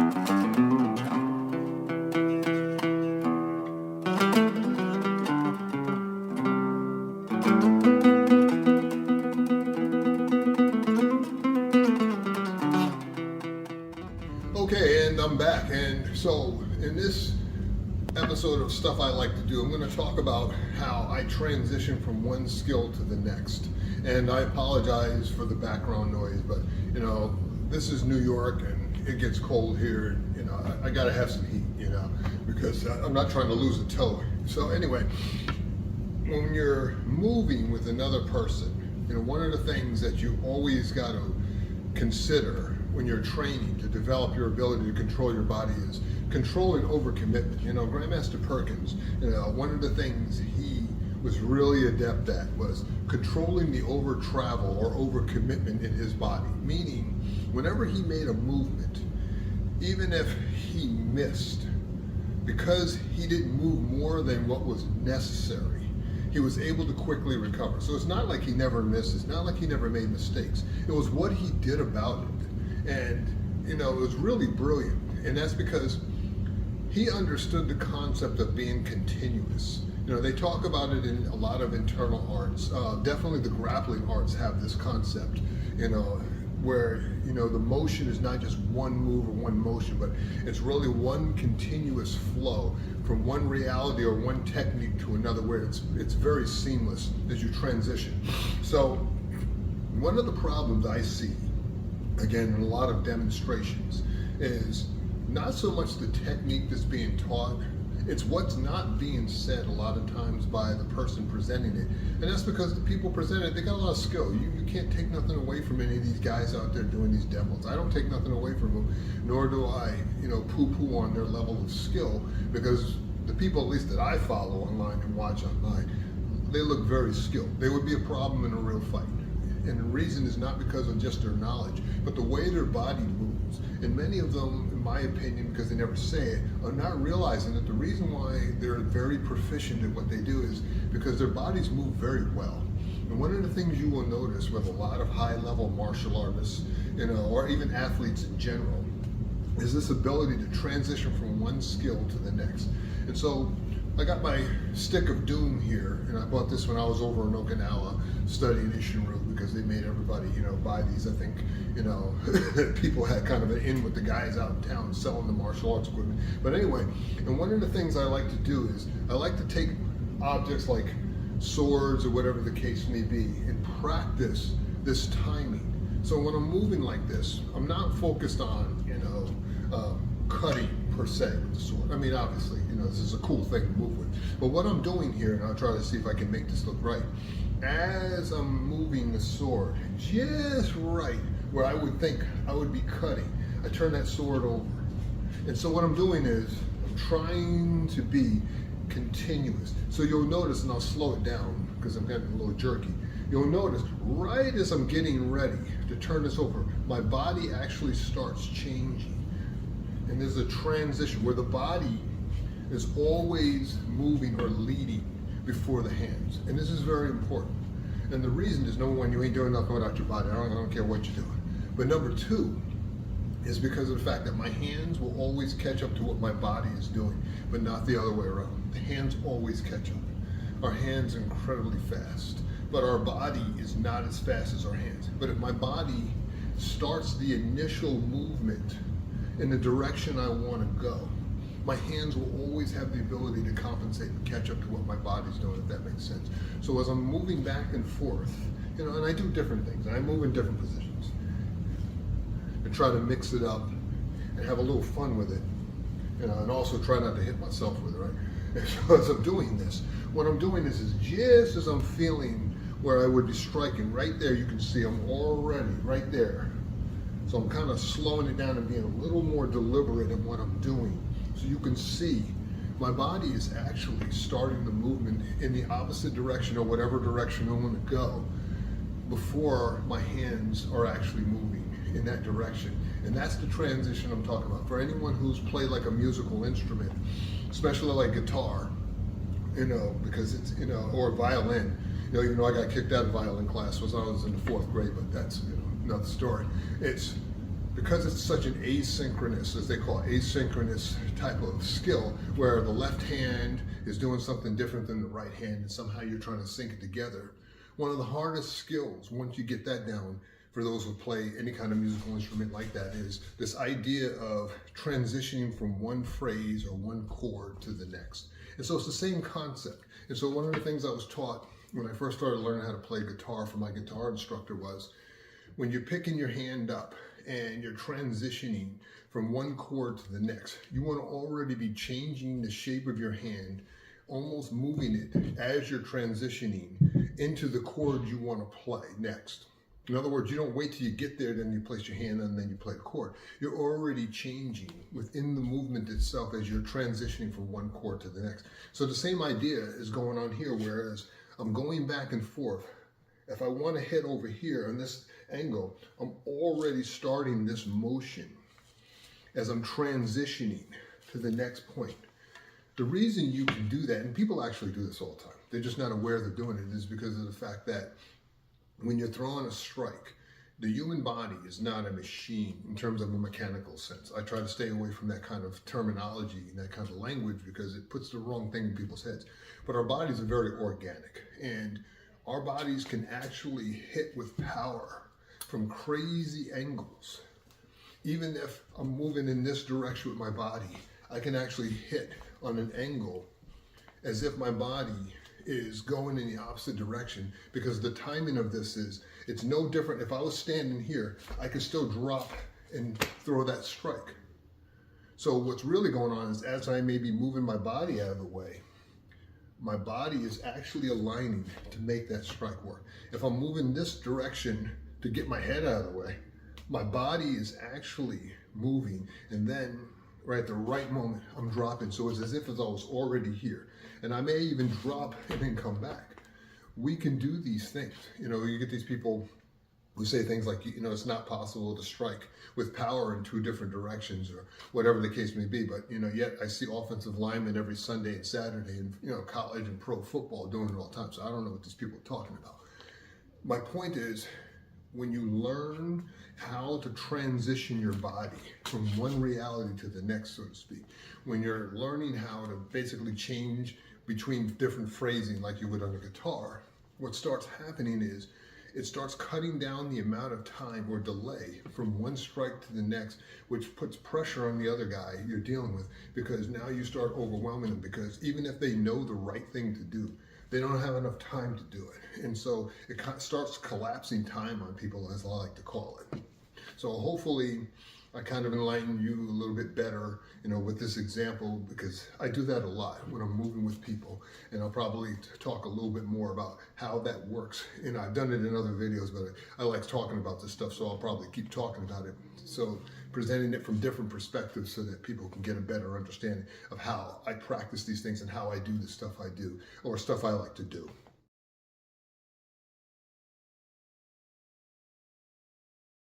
Okay, and I'm back. And so, in this episode of Stuff I Like to Do, I'm going to talk about how I transition from one skill to the next. And I apologize for the background noise, but this is New York and it gets cold here. I got to have some heat, because I'm not trying to lose a toe. So, anyway, when you're moving with another person, one of the things that you always got to consider when you're training to develop your ability to control your body is control and overcommitment. Grandmaster Perkins, one of the things he was really adept at was controlling the over travel or overcommitment in his body. Meaning, whenever he made a movement, even if he missed, because he didn't move more than what was necessary, he was able to quickly recover. So it's not like he never missed. It's not like he never made mistakes. It was what he did about it. And, it was really brilliant. And that's because he understood the concept of being continuous. They talk about it in a lot of internal arts. Definitely the grappling arts have this concept, where, the motion is not just one move or one motion, but it's really one continuous flow from one reality or one technique to another, where it's very seamless as you transition. So one of the problems I see, again, in a lot of demonstrations, is not so much the technique that's being taught, it's what's not being said a lot of times by the person presenting it. And that's because the people presenting it, they got a lot of skill. You can't take nothing away from any of these guys out there doing these demos. I don't take nothing away from them, nor do I, poo-poo on their level of skill, because the people, at least that I follow online and watch online, they look very skilled. They would be a problem in a real fight. And the reason is not because of just their knowledge, but the way their body moves. And many of them, in my opinion, because they never say it, are not realizing that the reason why they're very proficient at what they do is because their bodies move very well. And one of the things you will notice with a lot of high-level martial artists, or even athletes in general, is this ability to transition from one skill to the next. And so I got my stick of doom here, and I bought this when I was over in Okinawa studying Isshinryu, because they made everybody, buy these. I think, people had kind of an in with the guys out in town selling the martial arts equipment. But anyway, and one of the things I like to do is I like to take objects like swords or whatever the case may be and practice this timing. So when I'm moving like this, I'm not focused on, cutting per se with the sword. I mean, obviously, this is a cool thing to move with. But what I'm doing here, and I'll try to see if I can make this look right, as I'm moving the sword just right where I would think I would be cutting, I turn that sword over. And so what I'm doing is I'm trying to be continuous. So you'll notice, and I'll slow it down because I'm getting a little jerky. You'll notice right as I'm getting ready to turn this over, my body actually starts changing. And there's a transition where the body is always moving or leading before the hands. And this is very important. And the reason is, number one, you ain't doing nothing without your body. I don't care what you're doing. But number two is because of the fact that my hands will always catch up to what my body is doing, but not the other way around. The hands always catch up. Our hands are incredibly fast, but our body is not as fast as our hands. But if my body starts the initial movement in the direction I want to go, my hands will always have the ability to compensate and catch up to what my body's doing, if that makes sense. So as I'm moving back and forth, and I do different things, and I move in different positions, and try to mix it up and have a little fun with it, and also try not to hit myself with it, right? And so as I'm doing this, what I'm doing is just as I'm feeling where I would be striking, right there, you can see I'm already right there. So I'm kind of slowing it down and being a little more deliberate in what I'm doing. So you can see my body is actually starting the movement in the opposite direction or whatever direction I want to go before my hands are actually moving in that direction. And that's the transition I'm talking about. For anyone who's played like a musical instrument, especially like guitar, because it's, or violin, even though I got kicked out of violin class when I was in the 4th grade, but that's, another story. It's because it's such an asynchronous, as they call it, asynchronous type of skill, where the left hand is doing something different than the right hand, and somehow you're trying to sync it together. One of the hardest skills, once you get that down, for those who play any kind of musical instrument like that, is this idea of transitioning from one phrase or one chord to the next. And so it's the same concept. And so one of the things I was taught when I first started learning how to play guitar from my guitar instructor was, when you're picking your hand up and you're transitioning from one chord to the next, you want to already be changing the shape of your hand, almost moving it as you're transitioning into the chord you want to play next. In other words, you don't wait till you get there, then you place your hand and then you play the chord. You're already changing within the movement itself as you're transitioning from one chord to the next. So the same idea is going on here, whereas I'm going back and forth. If I want to hit over here on this angle, I'm already starting this motion as I'm transitioning to the next point. The reason you can do that, and people actually do this all the time, they're just not aware they're doing it, is because of the fact that when you're throwing a strike, the human body is not a machine in terms of a mechanical sense. I try to stay away from that kind of terminology and that kind of language because it puts the wrong thing in people's heads. But our bodies are very organic, and our bodies can actually hit with power from crazy angles. Even if I'm moving in this direction with my body, I can actually hit on an angle as if my body is going in the opposite direction, because the timing of this is, it's no different. If I was standing here, I could still drop and throw that strike. So what's really going on is, as I may be moving my body out of the way, my body is actually aligning to make that strike work. If I'm moving this direction to get my head out of the way, my body is actually moving, and then right at the right moment, I'm dropping. So it's as if I was already here. And I may even drop and then come back. We can do these things. You know, you get these people who say things like, you know, it's not possible to strike with power in two different directions, or whatever the case may be. But, you know, yet I see offensive linemen every Sunday and Saturday in, you know, college and pro football doing it all the time. So I don't know what these people are talking about. My point is, when you learn how to transition your body from one reality to the next, so to speak, when you're learning how to basically change between different phrasing like you would on a guitar, what starts happening is it starts cutting down the amount of time or delay from one strike to the next, which puts pressure on the other guy you're dealing with, because now you start overwhelming them, because even if they know the right thing to do, they don't have enough time to do it. And so it starts collapsing time on people, as I like to call it. So hopefully I kind of enlighten you a little bit better, you know, with this example, because I do that a lot when I'm moving with people. And I'll probably talk a little bit more about how that works. And I've done it in other videos, but I like talking about this stuff, so I'll probably keep talking about it. So presenting it from different perspectives so that people can get a better understanding of how I practice these things and how I do the stuff I do, or stuff I like to do.